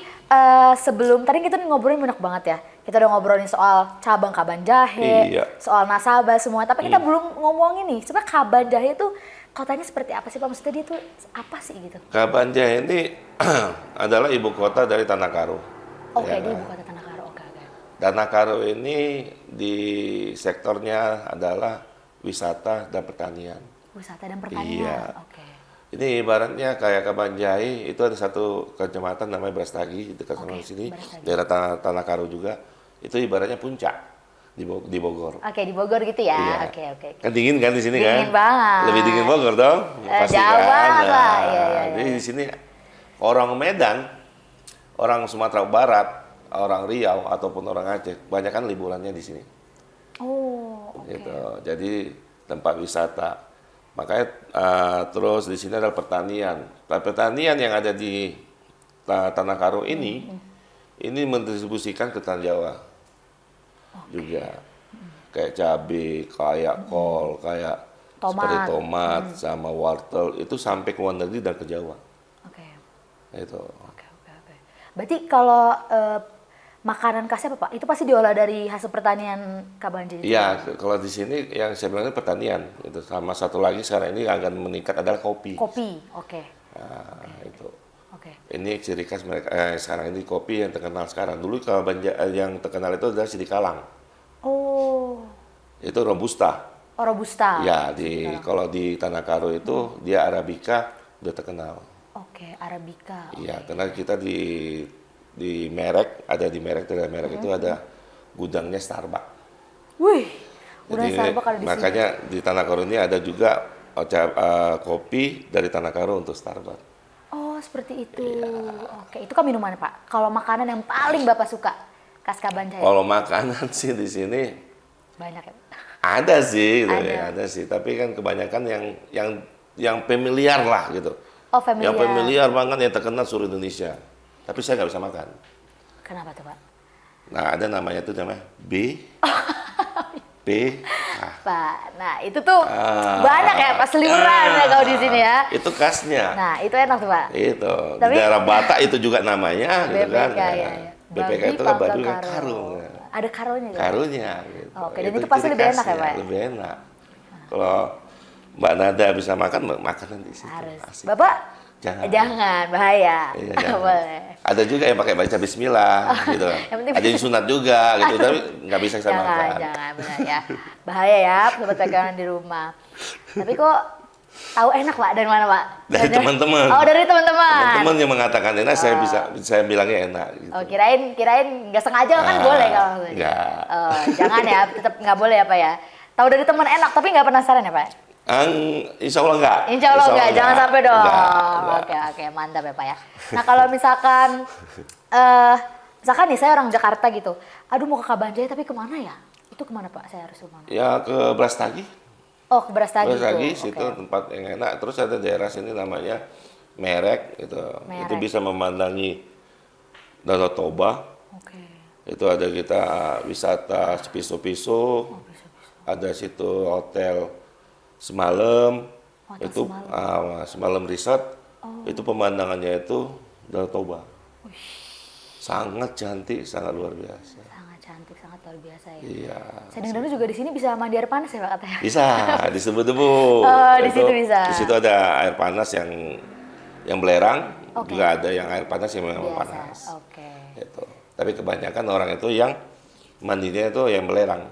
sebelum tadi kita ngobrolin banyak banget ya. Kita udah ngobrolin soal cabang Kabanjahe, Iya. soal nasabah semua. Tapi kita belum ngomongin nih, sebenarnya Kabanjahe itu kotanya seperti apa sih Pak? Maksudnya dia tuh apa sih gitu? Kabanjai ini adalah ibu kota dari Tanah Karo. Oke, Ya di kan? ibu kota Tanah Karo. Oke. Tanah Karo ini di sektornya adalah wisata dan pertanian. Wisata dan pertanian. Iya. Oke. Ini ibaratnya kayak Kabanjai, itu ada satu kecamatan namanya Brastagi, dekat sama sini, Brastagi. daerah Tanah Karo juga. Itu ibaratnya puncak di Bogor. Oke, di Bogor gitu ya. Iya. Oke. Kan dingin kan di sini kan? Dingin banget. Lebih dingin Bogor dong? Pasti jauh kan? banget lah. Iya. Jadi di sini orang Medan, orang Sumatera Barat, orang Riau ataupun orang Aceh, banyak kan liburannya di sini. Oh, oke. Gitu. Jadi tempat wisata. Makanya terus di sini adalah pertanian. Pertanian yang ada di Tanah Karo ini mendistribusikan ke Tanah Jawa juga. Kayak cabai, kayak kol, kayak seperti tomat sama wortel itu sampai ke luar negeri dan ke Jawa. Oke. Itu. Oke. Berarti kalau makanan khasnya apa Pak? Itu pasti diolah dari hasil pertanian Kabanjai. Iya, kalau di sini yang saya bilang itu pertanian. Itu sama satu lagi sekarang ini akan meningkat adalah kopi. Kopi. Oke. Nah, itu. Oke. Ini ciri khas mereka sekarang ini kopi yang terkenal sekarang. Dulu kalau yang terkenal itu adalah Sidikalang. Oh. Itu Robusta. Oh, Robusta. Ya, kalau di Tanah Karo itu dia Arabica udah terkenal. Oke, Arabica. Iya, karena kita di merek itu ada gudangnya Starbucks. Wih. Udah Jadi Starbucks ada di sini. makanya di Tanah Karo ini ada juga kopi dari Tanah Karo untuk Starbucks. Oh, seperti itu. Iya. Oke, itu kan minuman Pak. Kalau makanan yang paling Bapak suka khas Kabanjai? Kalau makanan sih di sini Banyak ya. ada sih, gitu Ada. ya, ada sih. Tapi kan kebanyakan yang familiar lah gitu. Oh, familiar. Yang familiar banget yang terkenal seluruh Indonesia. Tapi saya nggak bisa makan. Kenapa tuh Pak? Nah ada namanya tuh namanya B. Pak, nah itu tuh banyak ya Pak, seliuran ya kalau di sini ya. Itu khasnya. Nah, itu enak tuh Pak. Itu Tapi- di daerah Batak itu juga namanya, gitu kan? BPK ya. BPK itu kan baduy kan karo. Ada karonya gitu. Karunya. Gitu. Oke, dan itu pasti ciri lebih enak ya, khasnya, Pak? Lebih enak. Kalau Mbak Nada bisa makan, makanan di situ. Harus. Asik. Bapak Jangan. bahaya. Iya, jangan. Boleh. Ada juga yang pakai baca Bismillah, gitu. yang penting- Ada yang sunat juga, gitu. Tapi nggak bisa saya makan. Jangan, benar ya. Bahaya ya, sobat pegangan di rumah. Tapi kok tahu enak Pak, dari mana Pak? Dari teman-teman. Oh, dari teman-teman. Teman-teman yang mengatakan enak, saya bilangnya enak. Gitu. Oh, kirain nggak sengaja kan boleh kalau Enggak. Oh, jangan ya, tetap nggak boleh ya Pak ya. Tahu dari teman enak, tapi nggak penasaran ya Pak? Insya Allah enggak. Insya Allah enggak, jangan sampai dong. Enggak. Oke, mantap ya Pak ya. Nah kalau misalkan, misalkan nih saya orang Jakarta gitu, aduh mau ke Kabanjai tapi kemana ya? Itu kemana Pak? Saya harus kemana? Ya ke Brastagi. Oh ke Brastagi Brastagi itu. situ tempat yang enak. Terus ada daerah sini namanya Merek gitu. Merek. Itu bisa memandangi Danau Toba. Oke. Itu ada kita wisata piso-piso. Ada situ hotel semalam. Hotel Itu semalam resort. Itu pemandangannya itu Danau Toba. Sangat cantik, sangat luar biasa. Sangat cantik, sangat luar biasa ya. Iya. Saya dengar juga di sini bisa mandi air panas ya Pak katanya. Bisa, disebut debu. Oh, di situ bisa. Di situ ada air panas yang belerang, Oke. juga ada yang air panas yang memang Biasa. panas. Oke. Gitu. Tapi kebanyakan orang itu yang mandinya itu yang belerang.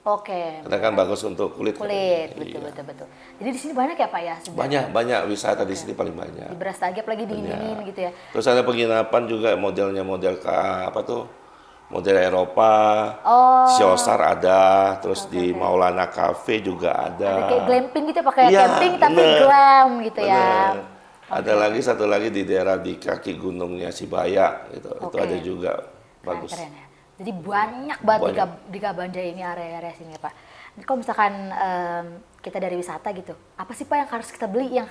Oke. Karena kan bagus untuk kulit. Kulit, Iya. betul. Jadi di sini banyak ya Pak ya? sebenarnya? Banyak wisata di sini paling banyak. Di Brastagi apalagi dingin-dingin gitu ya. Terus ada penginapan juga modelnya model apa tuh? Model Eropa. Oh. Siosar ada, terus di Maulana Cafe juga Ada ada. kayak glamping gitu ya, pakai Iya, camping tapi bener. glam gitu ya. Bener. Ada lagi satu lagi di daerah di kaki gunungnya Sibaya gitu. Itu Oke. ada juga bagus. Keren ya. Jadi banyak banget Banyak. di Kabanjai ini area-area sini ya Pak. Ini kalau misalkan kita dari wisata gitu, apa sih Pak yang harus kita beli, yang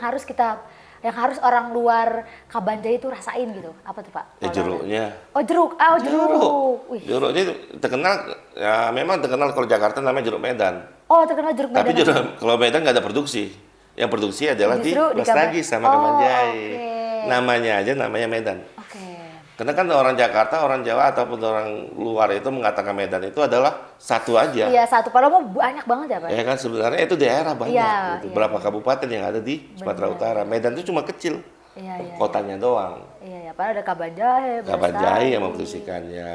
harus orang luar Kabanjai itu rasain gitu? Apa tuh Pak? Ya jeruknya. Oh jeruk, jeruk. Wih. Jeruknya terkenal, ya memang terkenal kalau Jakarta namanya jeruk Medan. Oh terkenal jeruk Medan. Tapi kalau Medan nggak ada produksi. Yang produksi adalah Justru di di Brastagi sama Kabanjai. oke. Namanya aja namanya Medan. Oke. Karena kan orang Jakarta, orang Jawa ataupun orang luar itu mengatakan Medan itu adalah satu aja. Iya satu, padahal mau banyak banget ya Pak. Ya kan sebenarnya itu daerah banyak. Iya, gitu. iya. Berapa kabupaten yang ada di Sumatera Utara. Medan itu cuma kecil. Iya. Kotanya doang. Iya, padahal ada Kabanjai, Kabanjai yang Brastagi. memproduksikannya,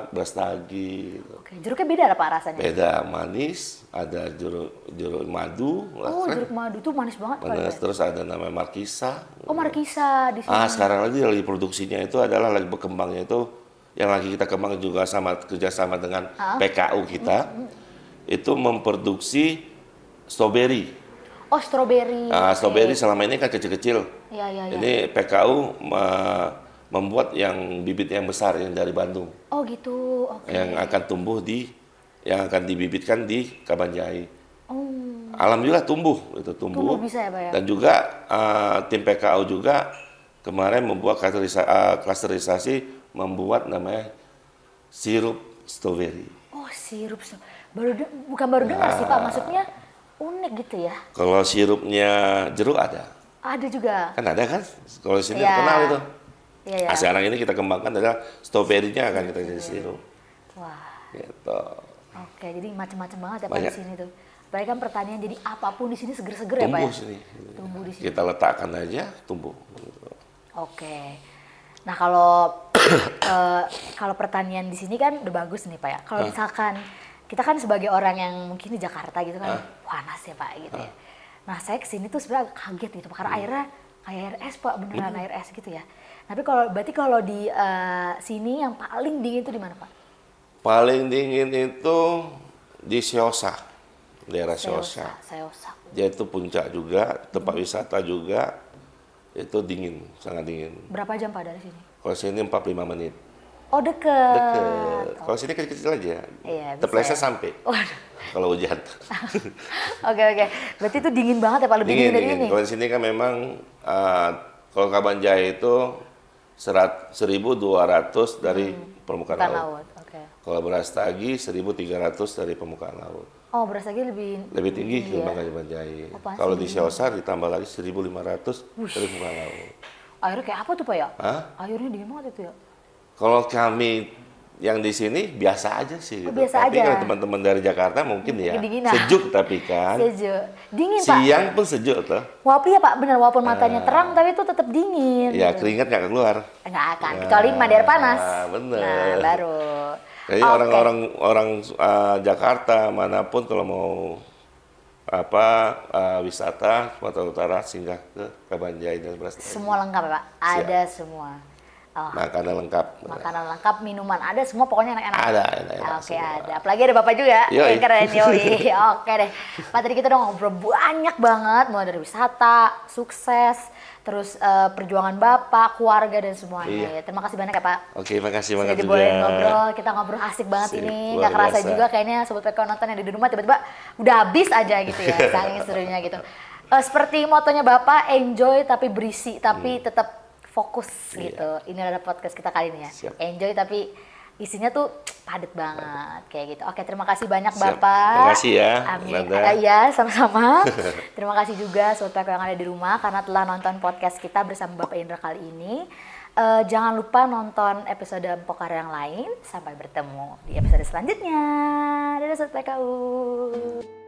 Brastagi. Gitu. Oke, jeruknya beda lah Pak rasanya? Beda, manis, ada jeruk madu. Oh, jeruk madu tuh manis banget Pak. Manis, Ya? terus ada namanya Markisa. Oh, Markisa di sini. Sekarang lagi produksinya itu adalah lagi berkembangnya itu yang lagi kita kembang juga kerjasama dengan PKU kita. Itu memproduksi stroberi. Oh, stroberi. Stroberi selama ini kan kecil-kecil. Iya. Ini PKU membuat yang bibit yang besar yang dari Bandung. Oh, gitu. Oke. Yang akan yang akan dibibitkan di Kabanjai. Oh, Alhamdulillah tumbuh tumbuh bisa ya, Pak ya? Dan juga tim PKU juga kemarin membuat klasterisasi membuat namanya sirup stroberi. Oh, sirup. Bukan baru dengar sih Pak, maksudnya unik gitu ya. Kalau sirupnya jeruk ada. Ada juga. Kan ada kan? Kalau di sini Iya. terkenal itu. Iya. Sekarang ini kita kembangkan adalah stroberinya akan kita jadi sirup. Wah. Gitu. Oke, jadi macam-macam banget ya Pak Banyak. di sini tuh. Apalagi kan pertanian, jadi apapun di sini seger-seger ya Pak Tumbuh ya? sini. Tumbuh di sini. Kita letakkan aja tumbuh. Gitu. Oke. Nah kalau kalau pertanian di sini kan udah bagus nih Pak ya. Kalau misalkan kita kan sebagai orang yang mungkin di Jakarta gitu kan panas ya Pak gitu ya. Nah saya kesini tuh sebenarnya agak kaget gitu Pak, karena airnya kayak air es Pak, beneran air es gitu ya. Tapi berarti kalau di sini yang paling dingin itu di mana Pak? Paling dingin itu di Seosa, daerah Seosa. Seosa. Dia itu puncak juga, tempat wisata juga. Itu dingin, sangat dingin. Berapa jam Pak dari sini? Kalau sini 45 menit. Oh deket. Deket. Kalau sini kecil-kecil aja. Iya, bisa Terpleset ya. sampai. Waduh. Kalau hujan. Oke. Berarti itu dingin banget ya Pak, lebih dingin, dari ini? Kalau di sini kan memang kalau Kabanjai itu 1.200 dari permukaan Bukan laut. laut. Oke. Kalau Brastagi 1.300 dari permukaan laut. Oh, Brastagi lebih Tinggi ya. ketimbang Kabanjai. Oh, pasti Kalau di tinggi. Seosar ditambah lagi 1.500 dari permukaan laut. Airnya kayak apa tuh Pak ya? Hah? Airnya dingin banget itu ya? Kalau kami yang di sini biasa aja sih. Oh, Gitu. biasa Tapi aja. kalau teman-teman dari Jakarta mungkin ya Kedinginan. sejuk tapi kan. Sejuk. Dingin Pak? Siang pun sejuk tuh. Walaupun ya Pak, benar walaupun matanya terang tapi itu tetap dingin. Ya gitu. keringat nggak keluar. Nggak akan, kecuali mandi air panas. Bener. Nah, baru. Jadi Oke. orang Jakarta manapun kalau mau wisata Sumatera Utara singgah ke Kabanjai dan Brastagi. Semua lengkap ya Pak? Ada semua. Makanan lengkap. Makanan lengkap, minuman ada, semua pokoknya enak-enak. Ada, enak-enak. Oke, ada. Apalagi ada Bapak juga. Yoi. Keren, yoi. Oke deh. Pak, tadi kita udah ngobrol banyak banget, mulai dari wisata, sukses, terus perjuangan Bapak, keluarga, dan semuanya. Iya. Terima kasih banyak ya, Pak. Oke, makasih Sudah banget juga. dibolehin ngobrol, kita ngobrol asik banget Sip, ini. luar Gak kerasa biasa. juga kayaknya Sobat PK nonton yang di rumah tiba-tiba udah habis aja gitu ya, saking serunya gitu. Seperti motonya Bapak, enjoy tapi berisi, tapi tetap fokus gitu. Ini adalah podcast kita kali ini ya. Siap. Enjoy tapi isinya tuh padat banget kayak gitu. Oke, terima kasih banyak Siap. Bapak. Terima kasih ya, Amin. Nanda. Iya, sama-sama. Terima kasih juga Sobat PK yang ada di rumah karena telah nonton podcast kita bersama Bapak Indra kali ini. Jangan lupa nonton episode Empokar yang lain. Sampai bertemu di episode selanjutnya. Dadah Sobat PKU.